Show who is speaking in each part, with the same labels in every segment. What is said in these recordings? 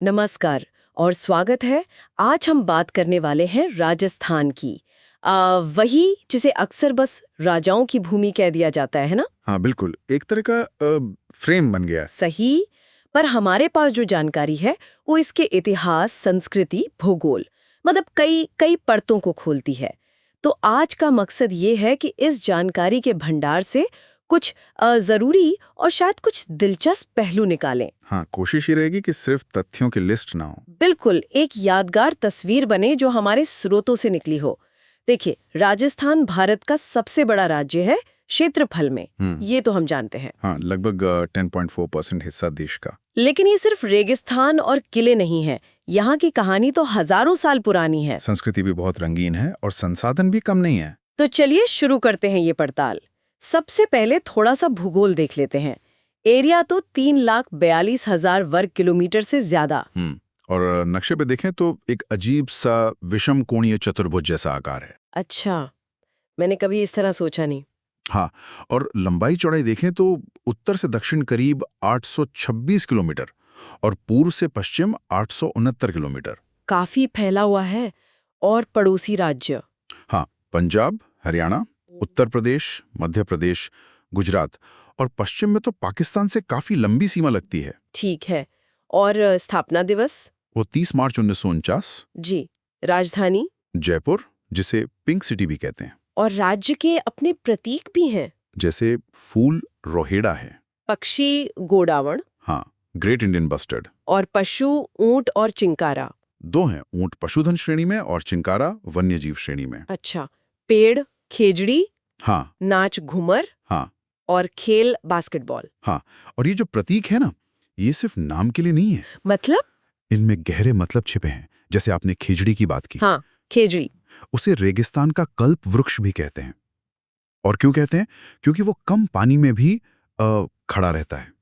Speaker 1: नमस्कार और स्वागत है। आज हम बात करने वाले हैं राजस्थान की। वही जिसे अक्सर बस राजाओं की भूमि कह दिया जाता है ना।
Speaker 2: हाँ बिल्कुल, एक तरह का फ्रेम बन गया है।
Speaker 1: सही। पर हमारे पास जो जानकारी है वो इसके इतिहास, संस्कृति, भूगोल मतलब कई कई परतों को खोलती है। तो आज का मकसद ये है कि इस जानकारी के भंडार से कुछ जरूरी और शायद कुछ दिलचस्प पहलू निकालें।
Speaker 2: हाँ, कोशिश ये रहेगी कि सिर्फ तथ्यों की लिस्ट ना हो।
Speaker 1: बिल्कुल, एक यादगार तस्वीर बने जो हमारे स्रोतों से निकली हो। देखिए, राजस्थान भारत का सबसे बड़ा राज्य है क्षेत्रफल में, ये तो हम जानते हैं।
Speaker 2: हाँ, लगभग 10.4% हिस्सा देश का।
Speaker 1: लेकिन ये सिर्फ रेगिस्तान और किले नहीं है। यहाँ की कहानी तो हजारों साल पुरानी है।
Speaker 2: संस्कृति भी बहुत रंगीन है और संसाधन भी कम नहीं है।
Speaker 1: तो चलिए शुरू करते हैं ये पड़ताल। सबसे पहले थोड़ा सा भूगोल देख लेते हैं। एरिया तो 3,42,000 वर्ग किलोमीटर से ज्यादा।
Speaker 2: और नक्शे पे देखें तो एक अजीब सा विषम कोणीय चतुर्भुज जैसा आकार है।
Speaker 1: अच्छा, मैंने कभी इस तरह सोचा नहीं।
Speaker 2: हाँ, और लंबाई चौड़ाई देखें तो उत्तर से दक्षिण करीब 826 किलोमीटर और पूर्व से पश्चिम 869 किलोमीटर।
Speaker 1: काफी फैला हुआ है। और पड़ोसी राज्य?
Speaker 2: हाँ, पंजाब, हरियाणा, उत्तर प्रदेश, मध्य प्रदेश, गुजरात और पश्चिम में तो पाकिस्तान से काफी लंबी सीमा लगती है।
Speaker 1: ठीक है। और स्थापना दिवस?
Speaker 2: वो 30 मार्च 1949।
Speaker 1: जी। राजधानी?
Speaker 2: जयपुर, जिसे पिंक सिटी भी कहते हैं।
Speaker 1: और राज्य के अपने प्रतीक भी हैं।
Speaker 2: जैसे फूल रोहेड़ा है।
Speaker 1: पक्षी गोडावण।
Speaker 2: हाँ, ग्रेट इंडियन बस्टर्ड।
Speaker 1: और पशु ऊंट और चिंकारा।
Speaker 2: दो हैं, ऊंट पशुधन श्रेणी में और चिंकारा वन्यजीव श्रेणी में।
Speaker 1: अच्छा। पेड़ खेजड़ी।
Speaker 2: हाँ।
Speaker 1: नाच घूमर।
Speaker 2: हाँ।
Speaker 1: और खेल बास्केटबॉल।
Speaker 2: हाँ, और ये जो प्रतीक है ना, ये सिर्फ नाम के लिए नहीं है।
Speaker 1: मतलब?
Speaker 2: इनमें गहरे मतलब छिपे हैं। जैसे आपने खेजड़ी की बात की।
Speaker 1: हाँ, खेजड़ी।
Speaker 2: उसे रेगिस्तान का कल्प वृक्ष भी कहते हैं। और क्यों कहते हैं? क्योंकि वो कम पानी में भी खड़ा रहता है।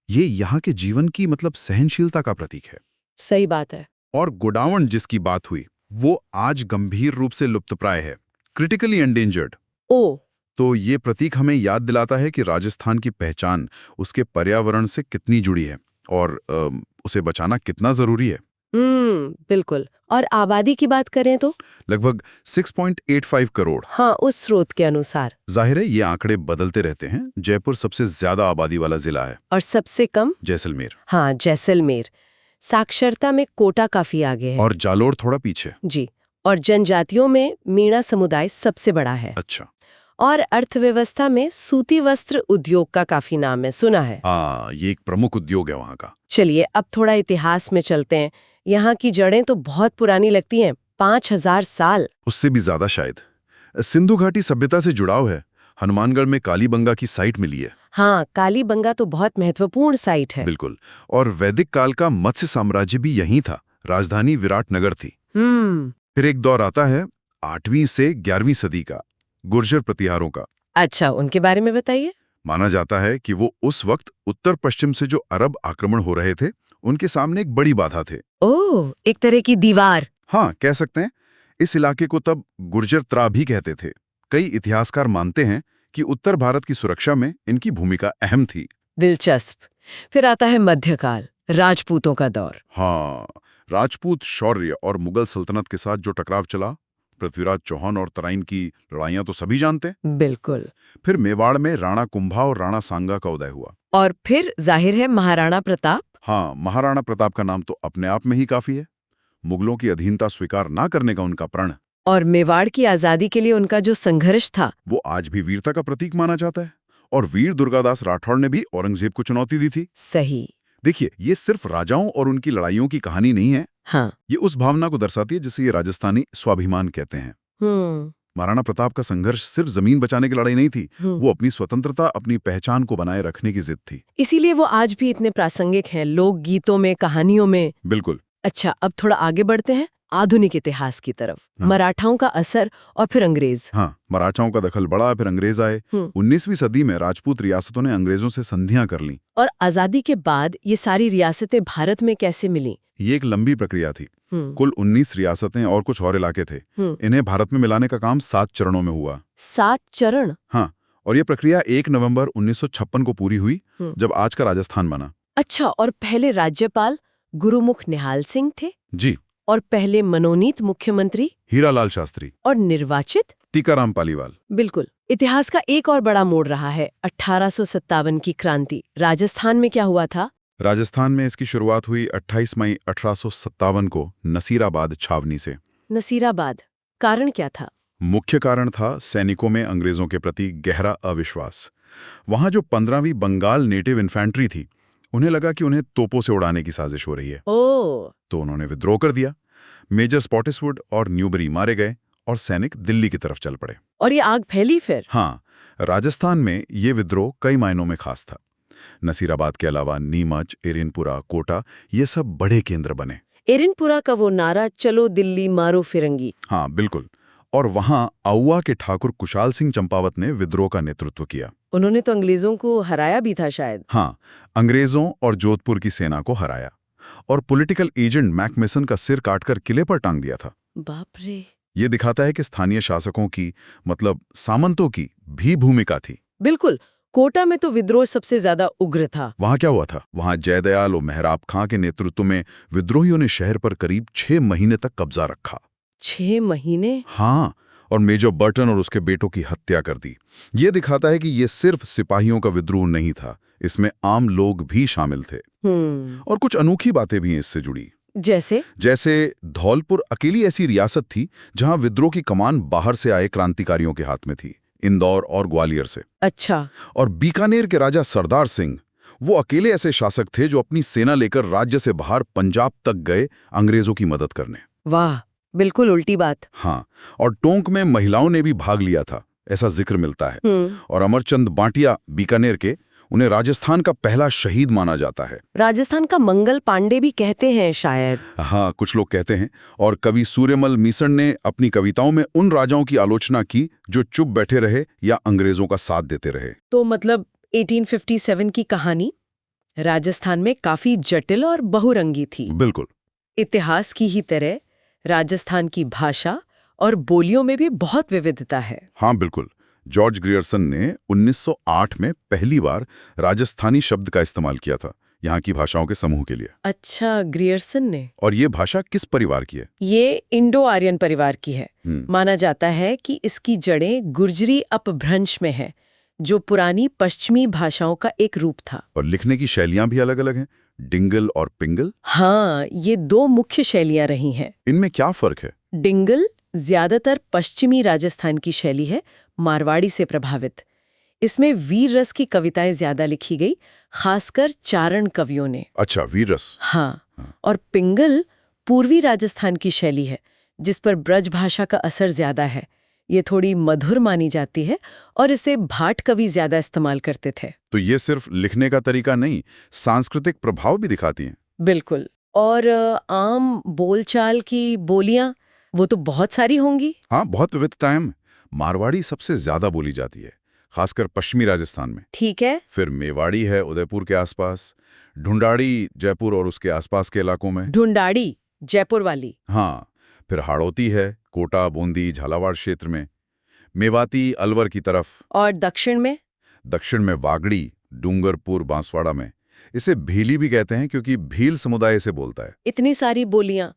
Speaker 2: ये यहाँ के जीवन की मतलब सहनशीलता का प्रतीक है।
Speaker 1: सही बात है।
Speaker 2: और गोडावण जिसकी बात हुई, वो आज गंभीर रूप से लुप्तप्राय है, क्रिटिकली एंडेंजर्ड।
Speaker 1: ओ।
Speaker 2: तो ये प्रतीक हमें याद दिलाता है कि राजस्थान की पहचान उसके पर्यावरण से कितनी जुड़ी है और उसे बचाना कितना जरूरी है।
Speaker 1: बिल्कुल। और आबादी की बात करें तो?
Speaker 2: लगभग 6.85 करोड़।
Speaker 1: हाँ, उस स्रोत के अनुसार।
Speaker 2: जाहिर है ये आंकड़े बदलते रहते हैं। जयपुर सबसे ज्यादा आबादी वाला जिला है।
Speaker 1: और सबसे कम?
Speaker 2: जैसलमेर।
Speaker 1: हाँ, जैसलमेर। साक्षरता में कोटा काफी आगे है।
Speaker 2: और जालोर थोड़ा पीछे।
Speaker 1: जी। और जनजातियों में मीणा समुदाय सबसे बड़ा है।
Speaker 2: अच्छा।
Speaker 1: और अर्थव्यवस्था में सूती वस्त्र उद्योग का काफी नाम है, सुना है।
Speaker 2: हाँ, ये एक प्रमुख उद्योग है वहाँ का।
Speaker 1: चलिए अब थोड़ा इतिहास में चलते हैं। यहाँ की जड़ें तो बहुत पुरानी लगती हैं, 5,000 साल।
Speaker 2: उससे भी ज्यादा शायद। सिंधु घाटी सभ्यता से जुड़ाव है। हनुमानगढ़ में कालीबंगा की साइट मिली है।
Speaker 1: हाँ, कालीबंगा तो बहुत महत्वपूर्ण साइट है।
Speaker 2: बिल्कुल। और वैदिक काल का मत्स्य साम्राज्य भी यहीं था। राजधानी विराटनगर थी। फिर एक दौर आता है 8वीं से 11वीं सदी का, गुर्जर प्रतिहारों का।
Speaker 1: अच्छा, उनके बारे में बताइए।
Speaker 2: माना जाता है कि वो उस वक्त उत्तर पश्चिम से जो अरब आक्रमण हो रहे थे, उनके सामने एक बड़ी बाधा थे।
Speaker 1: ओह, एक तरह की दीवार।
Speaker 2: हाँ, कह सकते हैं। इस इलाके को तब गुर्जर त्रा भी कहते थे। कई इतिहासकार मानते हैं कि उत्तर भारत की सुरक्षा में इनकी भूमिका अहम थी।
Speaker 1: दिलचस्प। फिर आता है मध्यकाल, राजपूतों का दौर।
Speaker 2: हाँ, राजपूत शौर्य और मुगल सल्तनत के साथ जो टकराव चला, पृथ्वीराज चौहान और तराइन की लड़ाइयां तो सभी जानते हैं।
Speaker 1: बिल्कुल।
Speaker 2: फिर मेवाड़ में राणा कुंभा और राणा सांगा का उदय हुआ।
Speaker 1: और फिर जाहिर है महाराणा प्रताप।
Speaker 2: हाँ, महाराणा प्रताप का नाम तो अपने आप में ही काफी है। मुगलों की अधीनता स्वीकार ना करने का उनका प्रण
Speaker 1: और मेवाड़ की आजादी के लिए उनका जो संघर्ष था,
Speaker 2: वो आज भी वीरता का प्रतीक माना जाता है। और वीर दुर्गादास राठौड़ ने भी औरंगजेब को चुनौती दी थी।
Speaker 1: सही।
Speaker 2: देखिए, ये सिर्फ राजाओं और उनकी लड़ाइयों की कहानी नहीं है।
Speaker 1: हाँ।
Speaker 2: ये उस भावना को दर्शाती है जिसे ये राजस्थानी स्वाभिमान कहते हैं। महाराणा प्रताप का संघर्ष सिर्फ जमीन बचाने की लड़ाई नहीं थी। वो अपनी स्वतंत्रता, अपनी पहचान को बनाए रखने की जिद थी।
Speaker 1: इसीलिए वो आज भी इतने प्रासंगिक हैं, लोक गीतों में, कहानियों में।
Speaker 2: बिल्कुल।
Speaker 1: अच्छा, अब थोड़ा आगे बढ़ते हैं आधुनिक इतिहास की तरफ।
Speaker 2: हाँ।
Speaker 1: मराठाओं का असर और फिर अंग्रेज।
Speaker 2: हाँ, मराठाओं का दखल बढ़ा, फिर अंग्रेज आए। 19वीं सदी में राजपूत रियासतों ने अंग्रेजों से संधियां कर ली।
Speaker 1: और आजादी के बाद ये सारी रियासतें भारत में कैसे मिली?
Speaker 2: ये एक लंबी प्रक्रिया थी। कुल 19 रियासतें और कुछ और इलाके थे। इन्हें भारत में मिलाने का काम 7 चरणों में हुआ।
Speaker 1: 7 चरण?
Speaker 2: हाँ, और ये प्रक्रिया 1 नवंबर 1956 को पूरी हुई, जब आज का राजस्थान बना।
Speaker 1: अच्छा, और पहले राज्यपाल, गुरुमुख निहाल सिंह थे
Speaker 2: जी,
Speaker 1: और पहले मनोनीत मुख्यमंत्री
Speaker 2: हीरालाल शास्त्री,
Speaker 1: और निर्वाचित।
Speaker 2: टीकाराम पालीवाल।
Speaker 1: बिल्कुल। इतिहास का एक और बड़ा मोड़ रहा है 1857 की क्रांति। राजस्थान में क्या हुआ था?
Speaker 2: राजस्थान में इसकी शुरुआत हुई 28 मई 1857 को नसीराबाद छावनी से।
Speaker 1: नसीराबाद। कारण क्या था?
Speaker 2: मुख्य कारण था सैनिकों में अंग्रेजों के प्रति गहरा अविश्वास। वहां जो 15वीं बंगाल नेटिव इन्फेंट्री थी, उन्हें लगा कि उन्हें तोपों से उड़ाने की साजिश हो रही है,
Speaker 1: ओह,
Speaker 2: तो उन्होंने विद्रोह कर दिया। मेजर स्पॉटिसवुड और न्यूबरी मारे गए और सैनिक दिल्ली की तरफ चल पड़े।
Speaker 1: और ये आग फैली फिर?
Speaker 2: हाँ, राजस्थान में ये विद्रोह कई मायनों में खास था। नसीराबाद के अलावा नीमच, एरिनपुरा, कोटा ये सब बड़े केंद्र बने।
Speaker 1: एरिनपुरा का वो नारा, चलो दिल्ली मारो फिरंगी।
Speaker 2: हाँ, बिल्कुल। और वहां आउवा के ठाकुर कुशाल सिंह चंपावत ने विद्रोह का नेतृत्व किया।
Speaker 1: उन्होंने तो अंग्रेजों को हराया भी था शायद।
Speaker 2: हाँ, अंग्रेजों और जोधपुर की सेना को हराया और पॉलिटिकल एजेंट मैकमिसन का सिर काटकर किले पर टांग दिया था।
Speaker 1: बाप रे।
Speaker 2: ये दिखाता है कि स्थानीय शासकों की, मतलब सामंतों की भी भूमिका थी।
Speaker 1: बिल्कुल। कोटा में तो विद्रोह सबसे ज्यादा उग्र था।
Speaker 2: वहां क्या हुआ था? वहां जयदयाल और मेहराब खां के नेतृत्व में विद्रोहियों ने शहर पर करीब 6 महीने तक कब्जा रखा।
Speaker 1: 6 महीने?
Speaker 2: हाँ, और मेजर बर्टन और उसके बेटों की हत्या कर दी। ये दिखाता है कि ये सिर्फ सिपाहियों का विद्रोह नहीं था, इसमें आम लोग भी शामिल थे। और कुछ अनोखी बातें भी हैं इससे जुड़ी। जैसे धौलपुर अकेली ऐसी रियासत थी जहां विद्रोह की कमान बाहर से आए क्रांतिकारियों के हाथ में थी, इंदौर और ग्वालियर से।
Speaker 1: अच्छा।
Speaker 2: और बीकानेर के राजा सरदार सिंह, वो अकेले ऐसे शासक थे जो अपनी सेना लेकर राज्य से बाहर पंजाब तक गए अंग्रेजों की मदद करने।
Speaker 1: वाह, बिल्कुल उल्टी बात।
Speaker 2: हाँ, और टोंक में महिलाओं ने भी भाग लिया था, ऐसा जिक्र मिलता है। और अमरचंद बांटिया बीकानेर के, उन्हें राजस्थान का पहला शहीद माना जाता है।
Speaker 1: राजस्थान का मंगल पांडे भी कहते हैं शायद।
Speaker 2: हाँ, कुछ लोग कहते हैं। और कवि सूर्यमल मीसण ने अपनी कविताओं में उन राजाओं की आलोचना की जो चुप बैठे रहे या अंग्रेजों का साथ देते रहे।
Speaker 1: तो मतलब 1857 की कहानी राजस्थान में काफी जटिल और बहुरंगी थी।
Speaker 2: बिल्कुल।
Speaker 1: इतिहास की ही तरह राजस्थान की भाषा और बोलियों में भी बहुत विविधता है।
Speaker 2: हाँ, बिल्कुल। जॉर्ज ग्रियर्सन ने 1908 में पहली बार राजस्थानी शब्द का इस्तेमाल किया था यहाँ की भाषाओं के समूह के लिए।
Speaker 1: अच्छा, ग्रियर्सन ने।
Speaker 2: और ये भाषा किस परिवार की है?
Speaker 1: ये इंडो आर्यन परिवार की है। माना जाता है कि इसकी जड़ें गुर्जरी अपभ्रंश में है, जो पुरानी पश्चिमी भाषाओं का एक रूप था।
Speaker 2: और लिखने की शैलियां भी अलग अलग हैं, डिंगल और पिंगल।
Speaker 1: हाँ, ये 2 मुख्य शैलियां रही हैं।
Speaker 2: इनमें क्या फर्क है?
Speaker 1: डिंगल ज्यादातर पश्चिमी राजस्थान की शैली है, मारवाड़ी से प्रभावित। इसमें वीर रस की कविताएं ज्यादा लिखी गई, खासकर चारण कवियों ने।
Speaker 2: अच्छा, वीर रस।
Speaker 1: हाँ। और पिंगल पूर्वी राजस्थान की शैली है, जिस पर ब्रज भाषा का असर ज्यादा है। ये थोड़ी मधुर मानी जाती है और इसे भाट कवि ज्यादा इस्तेमाल करते थे।
Speaker 2: तो ये सिर्फ लिखने का तरीका नहीं, सांस्कृतिक प्रभाव भी दिखाती हैं।
Speaker 1: बिल्कुल। और आम बोलचाल की बोलियां, वो तो बहुत सारी होंगी।
Speaker 2: हाँ, बहुत विविधताएं हैं। मारवाड़ी सबसे ज्यादा बोली जाती है, खासकर पश्चिमी राजस्थान में।
Speaker 1: ठीक है।
Speaker 2: फिर मेवाड़ी है उदयपुर के आसपास, ढूंढाड़ी जयपुर और उसके आसपास के इलाकों में।
Speaker 1: ढूंढाड़ी जयपुर वाली।
Speaker 2: हाँ, फिर हाड़ौती है कोटा, बूंदी, झालावाड़ क्षेत्र में। मेवाती अलवर की तरफ।
Speaker 1: और दक्षिण में?
Speaker 2: दक्षिण में वागड़ी, डूंगरपुर, बांसवाड़ा में। इसे भीली भी कहते हैं क्योंकि भील समुदाय से बोलता है।
Speaker 1: इतनी सारी बोलियां,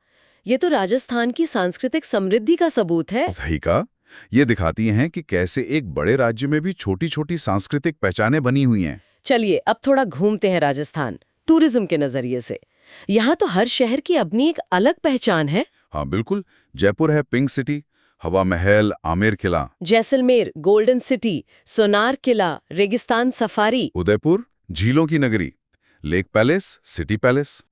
Speaker 1: ये तो राजस्थान की सांस्कृतिक समृद्धि का सबूत है।
Speaker 2: सही कहा। ये दिखाती हैं कि कैसे एक बड़े राज्य में भी छोटी छोटी सांस्कृतिक पहचानें बनी हुई हैं।
Speaker 1: चलिए अब थोड़ा घूमते हैं राजस्थान, टूरिज्म के नजरिए से। यहाँ तो हर शहर की अपनी एक अलग पहचान है।
Speaker 2: हाँ, बिल्कुल। जयपुर है पिंक सिटी, हवा महल, आमेर किला।
Speaker 1: जैसलमेर गोल्डन सिटी, सोनार किला, रेगिस्तान सफारी।
Speaker 2: उदयपुर झीलों की नगरी, lake palace, city palace.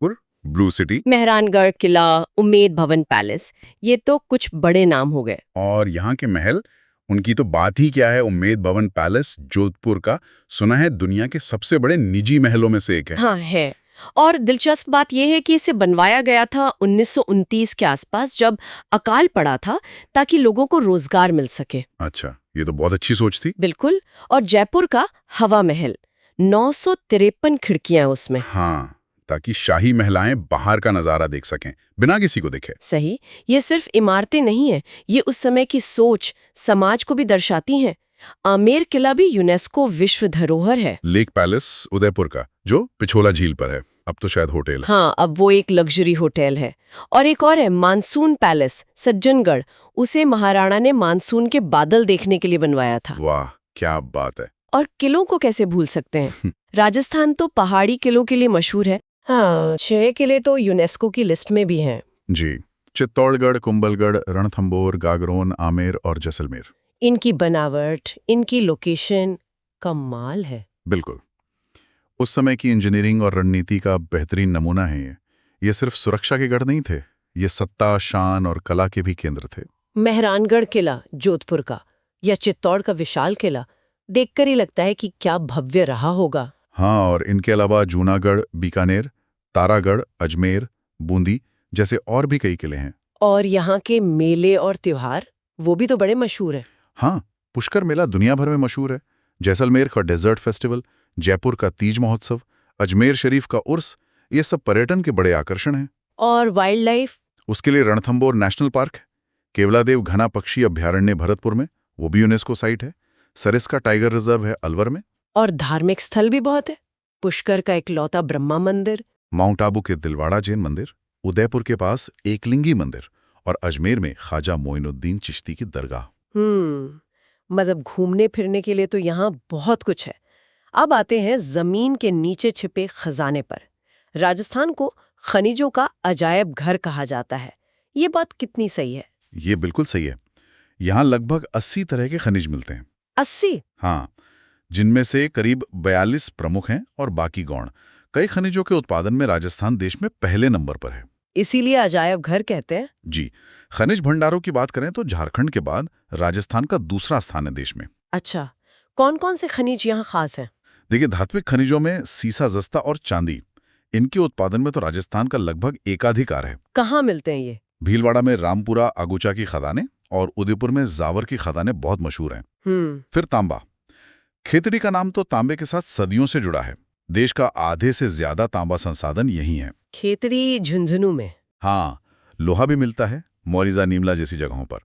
Speaker 2: Blue city,
Speaker 1: Mehrangarh किला, उम्मेद भवन पैलेस। ये तो कुछ बड़े नाम हो गए।
Speaker 2: और यहाँ के महल, उनकी तो बात ही क्या है। उम्मेद भवन पैलेस जोधपुर का, सुना है दुनिया के सबसे बड़े निजी महलों में से एक है।
Speaker 1: हाँ है। और दिलचस्प बात यह है कि इसे बनवाया गया था 1929 के आसपास, जब अकाल पड़ा था, ताकि लोगों को रोजगार मिल सके।
Speaker 2: अच्छा, ये तो बहुत अच्छी सोच थी।
Speaker 1: बिल्कुल। और जयपुर का हवा महल, 953 खिड़कियां उसमें।
Speaker 2: हाँ, ताकि शाही महिलाएं बाहर का नजारा देख सकें बिना किसी को देखे।
Speaker 1: सही। ये सिर्फ इमारतें नहीं है, ये उस समय की सोच, समाज को भी दर्शाती हैं। आमेर किला भी यूनेस्को विश्व धरोहर है।
Speaker 2: लेक पैलेस उदयपुर का, जो पिछोला झील पर है। अब तो शायद होटल है।
Speaker 1: हाँ, अब वो एक लग्जरी होटल है। और एक और है मानसून पैलेस सज्जनगढ़। उसे महाराणा ने मानसून के बादल देखने के लिए बनवाया था।
Speaker 2: वाह, क्या बात है।
Speaker 1: और किलों को कैसे भूल सकते हैं। राजस्थान तो पहाड़ी किलों के लिए मशहूर है। हाँ, 6 किले तो यूनेस्को की लिस्ट में भी हैं।
Speaker 2: जी, चित्तौड़गढ़, कुंभलगढ़, रणथंभौर, गागरोन, आमेर और जैसलमेर।
Speaker 1: इनकी बनावट, इनकी लोकेशन कमाल है।
Speaker 2: बिल्कुल। उस समय की इंजीनियरिंग और रणनीति का बेहतरीन नमूना है ये। ये सिर्फ सुरक्षा के गढ़ नहीं थे, ये सत्ता, शान और कला के भी केंद्र थे।
Speaker 1: मेहरानगढ़ किला जोधपुर का या चित्तौड़ का विशाल किला देखकर ही लगता है कि क्या भव्य रहा होगा।
Speaker 2: हाँ, और इनके अलावा जूनागढ़, बीकानेर, तारागढ़, अजमेर, बूंदी जैसे और भी कई किले हैं।
Speaker 1: और यहाँ के मेले और त्योहार वो भी तो बड़े मशहूर है।
Speaker 2: हाँ, पुष्कर मेला दुनिया भर में मशहूर है। जैसलमेर का डेजर्ट फेस्टिवल, जयपुर का तीज महोत्सव, अजमेर शरीफ का उर्स, ये सब पर्यटन के बड़े आकर्षण हैं।
Speaker 1: और वाइल्ड लाइफ?
Speaker 2: उसके लिए रणथंभौर नेशनल पार्क है, केवलादेव घना पक्षी अभ्यारण्य भरतपुर में, वो भी यूनेस्को साइट है। सरिस्का टाइगर रिजर्व है अलवर में।
Speaker 1: और धार्मिक स्थल भी बहुत है। पुष्कर का इकलौता ब्रह्मा मंदिर,
Speaker 2: माउंट आबू के दिलवाड़ा जैन मंदिर, उदयपुर के पास एकलिंगी मंदिर और अजमेर में ख्वाजा मोइनुद्दीन चिश्ती की दरगाह।
Speaker 1: मतलब घूमने फिरने के लिए तो यहाँ बहुत कुछ है। अब आते हैं जमीन के नीचे छिपे खजाने पर। राजस्थान को खनिजों का अजायब घर कहा जाता है। ये बात कितनी सही है?
Speaker 2: ये बिल्कुल सही है। यहाँ लगभग 80 तरह के खनिज मिलते हैं।
Speaker 1: 80?
Speaker 2: हाँ, जिनमें से करीब 42 प्रमुख हैं और बाकी गौण। कई खनिजों के उत्पादन में राजस्थान देश में पहले नंबर पर है।
Speaker 1: इसीलिए अजायब घर कहते हैं।
Speaker 2: जी, खनिज भंडारों की बात करें तो झारखंड के बाद राजस्थान का दूसरा स्थान है देश में।
Speaker 1: अच्छा, कौन कौन से खनिज यहाँ खास हैं?
Speaker 2: देखिए, धात्विक खनिजों में सीसा, जस्ता और चांदी, इनके उत्पादन में तो राजस्थान का लगभग एकाधिकार है।
Speaker 1: कहाँ मिलते हैं ये?
Speaker 2: भीलवाड़ा में रामपुरा आगुचा की खदानें और उदयपुर में जावर की खदानें बहुत मशहूर हैं। फिर तांबा। खेतड़ी का नाम तो तांबे के साथ सदियों से जुड़ा है। देश का आधे से ज्यादा तांबा संसाधन यही है।
Speaker 1: खेतड़ी झुंझुनू में?
Speaker 2: हाँ, लोहा भी मिलता है मोरिजा, नीमला जैसी जगहों पर।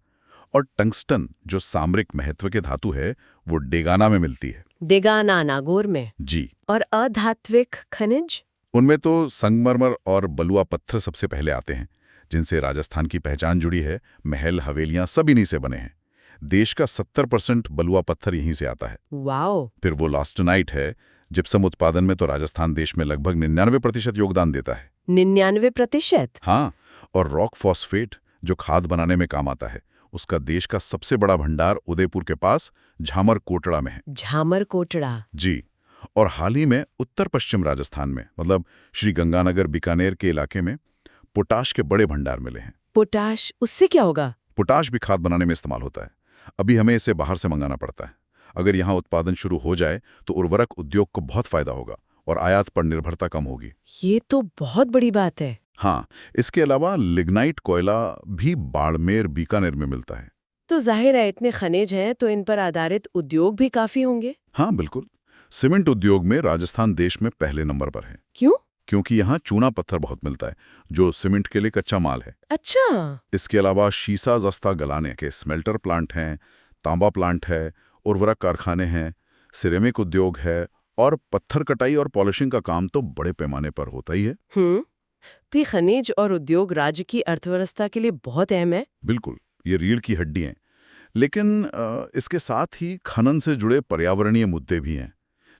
Speaker 2: और टंगस्टन, जो सामरिक महत्व के धातु है, वो डेगाना में मिलती है।
Speaker 1: डेगाना नागौर में?
Speaker 2: जी।
Speaker 1: और अधात्विक खनिज?
Speaker 2: उनमें तो संगमरमर और बलुआ पत्थर सबसे पहले आते हैं, जिनसे राजस्थान की पहचान जुड़ी है। महल, हवेलियां सब इन्हीं से बने हैं। देश का 70% बलुआ पत्थर यहीं से आता है।
Speaker 1: वाओ।
Speaker 2: फिर वो लास्टोनाइट है। जिप्सम उत्पादन में तो राजस्थान देश में लगभग 99% योगदान देता है।
Speaker 1: 99%?
Speaker 2: हाँ, और रॉक फॉस्फेट, जो खाद बनाने में काम आता है, उसका देश का सबसे बड़ा भंडार उदयपुर के पास झामर कोटड़ा में है।
Speaker 1: झामर कोटड़ा?
Speaker 2: जी। और हाल ही में उत्तर पश्चिम राजस्थान में, मतलब श्री गंगानगर, बीकानेर के इलाके में पोटाश के बड़े भंडार मिले हैं।
Speaker 1: पोटाश, उससे क्या होगा?
Speaker 2: पोटाश भी खाद बनाने में इस्तेमाल होता है। अभी हमें इसे बाहर से मंगाना पड़ता है। अगर यहाँ उत्पादन शुरू हो जाए तो उर्वरक उद्योग को बहुत फायदा होगा और आयात पर निर्भरता कम होगी।
Speaker 1: ये तो बहुत बड़ी बात है।
Speaker 2: हाँ, इसके अलावा लिग्नाइट कोयला भी बाड़मेर, बीकानेर में मिलता है।
Speaker 1: तो जाहिर है इतने खनिज हैं तो इन पर आधारित उद्योग भी काफी होंगे।
Speaker 2: हाँ, बिल्कुल। सीमेंट उद्योग में राजस्थान देश में पहले नंबर पर है।
Speaker 1: क्यों?
Speaker 2: क्योंकि यहाँ चूना पत्थर बहुत मिलता है, जो सीमेंट के लिए कच्चा माल है।
Speaker 1: अच्छा।
Speaker 2: इसके अलावा शीशा, जस्ता गलाने के स्मेल्टर प्लांट हैं, तांबा प्लांट है, उर्वरक कारखाने हैं, सिरेमिक उद्योग है और पत्थर कटाई और पॉलिशिंग का काम तो बड़े पैमाने पर होता ही है।
Speaker 1: भी खनिज और उद्योग राज्य की अर्थव्यवस्था के लिए बहुत अहम है।
Speaker 2: बिल्कुल, ये रीढ़ की हड्डी हैं। लेकिन इसके साथ ही खनन से जुड़े पर्यावरणीय मुद्दे भी हैं,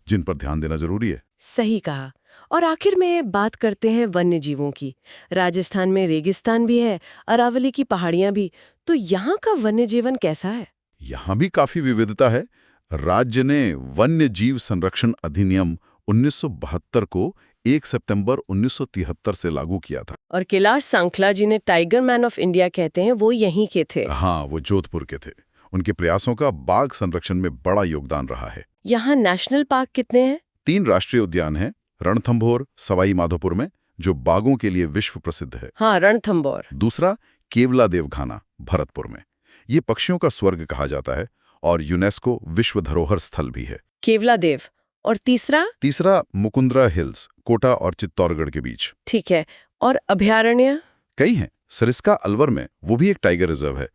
Speaker 2: जिन पर ध्यान देना जरूरी है।
Speaker 1: सही कहा। और आखिर में बात करते हैं वन्य जीवों की। राजस्थान में रेगिस्तान भी है, अरावली की पहाड़ियां भी। तो यहाँ का वन्य जीवन कैसा है?
Speaker 2: यहाँ भी काफी विविधता है। राज्य ने वन्य जीव संरक्षण अधिनियम 1972 को 1 सितंबर 1973 से लागू किया था।
Speaker 1: और कैलाश सांखला जी ने टाइगर मैन ऑफ इंडिया कहते हैं वो यहीं के थे।
Speaker 2: हाँ, वो जोधपुर के थे। उनके प्रयासों का बाघ संरक्षण में बड़ा योगदान रहा है।
Speaker 1: यहाँ नेशनल पार्क कितने हैं?
Speaker 2: 3 राष्ट्रीय उद्यान हैं, रणथंभौर सवाई माधोपुर में, जो बाघों के लिए विश्व प्रसिद्ध है।
Speaker 1: हाँ, रणथंभौर।
Speaker 2: दूसरा केवलादेव घाना भरतपुर में, ये पक्षियों का स्वर्ग कहा जाता है और यूनेस्को विश्व धरोहर स्थल भी है।
Speaker 1: केवलादेव। और तीसरा
Speaker 2: मुकुंदरा हिल्स, कोटा और चित्तौड़गढ़ के बीच।
Speaker 1: ठीक है। और अभयारण्य?
Speaker 2: कई हैं। सरिस्का अलवर में, वो भी एक टाइगर रिजर्व है।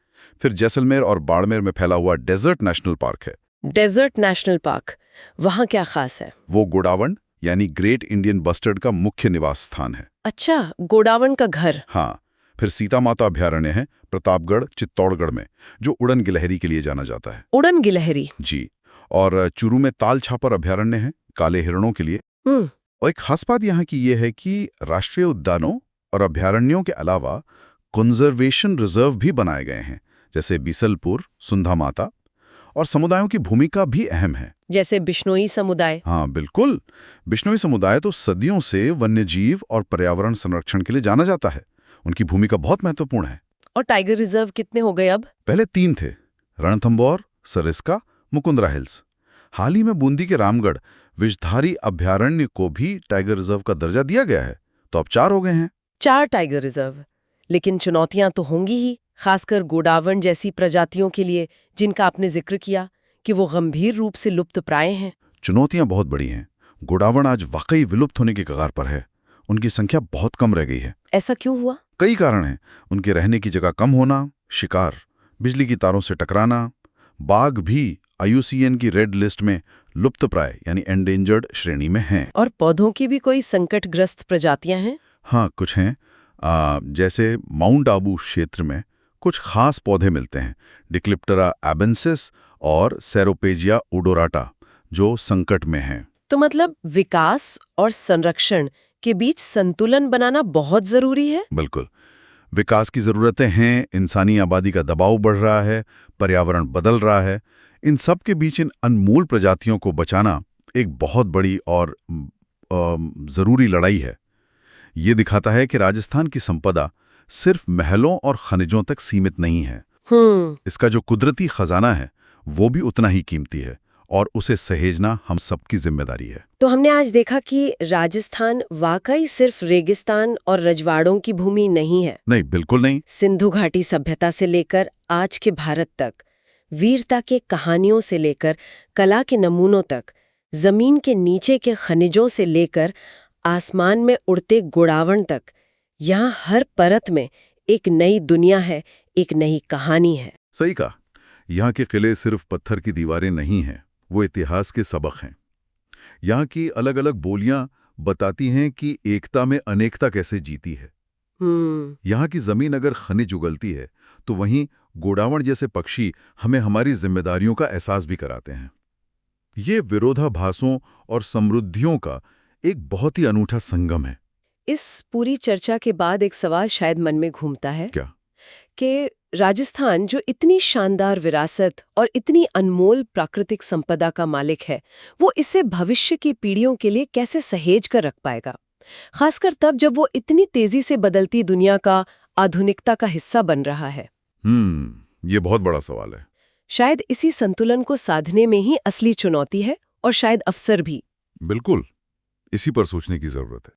Speaker 2: फिर जैसलमेर और बाड़मेर में फैला हुआ डेजर्ट नेशनल पार्क है।
Speaker 1: डेजर्ट नेशनल पार्क, वहाँ क्या खास है?
Speaker 2: वो गोडावंड यानी ग्रेट इंडियन बस्टर्ड का मुख्य निवास स्थान है।
Speaker 1: अच्छा, गोडावण का घर।
Speaker 2: हाँ, फिर सीता माता अभ्यारण्य है प्रतापगढ़ चित्तौड़गढ़ में, जो उड़न गिलहरी के लिए जाना जाता है।
Speaker 1: उड़न गिलहरी
Speaker 2: जी। और चूरू में ताल छापर अभ्यारण्य है काले हिरणों के लिए। और एक खास बात यहाँ की ये है कि राष्ट्रीय उद्यानों और अभ्यारण्यों के अलावा कंजर्वेशन रिजर्व भी बनाए गए हैं, जैसे बीसलपुर, सुंधा माता, और समुदायों की भूमिका भी अहम है।
Speaker 1: जैसे बिश्नोई समुदाय।
Speaker 2: हाँ बिल्कुल, बिश्नोई समुदाय तो सदियों से वन्यजीव और पर्यावरण संरक्षण के लिए जाना जाता है। उनकी भूमिका बहुत महत्वपूर्ण है।
Speaker 1: और टाइगर रिजर्व कितने हो गए अब?
Speaker 2: पहले 3 थे, रणथंभौर, सरिस्का, मुकुंदरा हिल्स। हाल ही में बूंदी के रामगढ़ विषधारी अभ्यारण्य को भी टाइगर रिजर्व का दर्जा दिया गया है, तो अब 4 हो गए हैं।
Speaker 1: 4 टाइगर रिजर्व। लेकिन चुनौतियां तो होंगी ही, खासकर गोडावण जैसी प्रजातियों के लिए, जिनका आपने जिक्र किया कि वो गंभीर रूप से लुप्त प्राय हैं।
Speaker 2: चुनौतियां बहुत बड़ी हैं। गोडावण आज वाकई विलुप्त होने की कगार पर है। उनकी संख्या बहुत कम रह गई है।
Speaker 1: ऐसा क्यों हुआ?
Speaker 2: कई कारण हैं। उनके रहने की जगह कम होना, शिकार, बिजली की तारों से टकराना। बाघ भी IUCN की रेड लिस्ट में लुप्तप्राय यानी एंडेंजर्ड श्रेणी में हैं।
Speaker 1: और पौधों की भी कोई संकटग्रस्त प्रजातियां हैं?
Speaker 2: हाँ, कुछ हैं। जैसे माउंट आबू क्षेत्र में कुछ खास पौधे मिलते हैं, डिक्लिप्टेरा एबेंसिस और सेरोपेजिया ओडोराटा, जो संकट में हैं।
Speaker 1: तो मतलब विकास और संरक्षण के बीच संतुलन बनाना बहुत जरूरी है।
Speaker 2: बिल्कुल, विकास की जरूरतें हैं, इंसानी आबादी का दबाव बढ़ रहा है, पर्यावरण बदल रहा है। इन सब के बीच इन अनमोल प्रजातियों को बचाना एक बहुत बड़ी और जरूरी लड़ाई है। ये दिखाता है कि राजस्थान की संपदा सिर्फ महलों और खनिजों तक सीमित नहीं है। इसका जो कुदरती खजाना है वो भी उतना ही कीमती है, और उसे सहेजना हम सबकी जिम्मेदारी है।
Speaker 1: तो हमने आज देखा कि राजस्थान वाकई सिर्फ रेगिस्तान और रजवाड़ों की भूमि नहीं है।
Speaker 2: नहीं, बिल्कुल नहीं।
Speaker 1: सिंधु घाटी सभ्यता से लेकर आज के भारत तक, वीरता के कहानियों से लेकर कला के नमूनों तक, जमीन के नीचे के खनिजों से लेकर आसमान में उड़ते गोडावण तक, यहाँ हर परत में एक नई दुनिया है, एक नई कहानी है।
Speaker 2: सही कहा। यहाँ के किले सिर्फ पत्थर की दीवारें नहीं हैं, वो इतिहास के सबक हैं। यहाँ की अलग अलग बोलियां बताती हैं कि एकता में अनेकता कैसे जीती है। यहाँ की जमीन अगर खनिज उगलती है तो वहीं गोडावण जैसे पक्षी हमें हमारी जिम्मेदारियों का एहसास भी कराते हैं। ये विरोधाभासों और समृद्धियों का एक बहुत ही अनूठा संगम है।
Speaker 1: इस पूरी चर्चा के बाद एक सवाल शायद मन में घूमता है।
Speaker 2: क्या?
Speaker 1: कि राजस्थान जो इतनी शानदार विरासत और इतनी अनमोल प्राकृतिक संपदा का मालिक है, वो इसे भविष्य की पीढ़ियों के लिए कैसे सहेज कर रख पाएगा, खासकर तब जब वो इतनी तेजी से बदलती दुनिया का आधुनिकता का हिस्सा बन रहा है।
Speaker 2: ये बहुत बड़ा सवाल है।
Speaker 1: शायद इसी संतुलन को साधने में ही असली चुनौती है, और शायद अवसर भी।
Speaker 2: बिल्कुल, इसी पर सोचने की जरूरत है।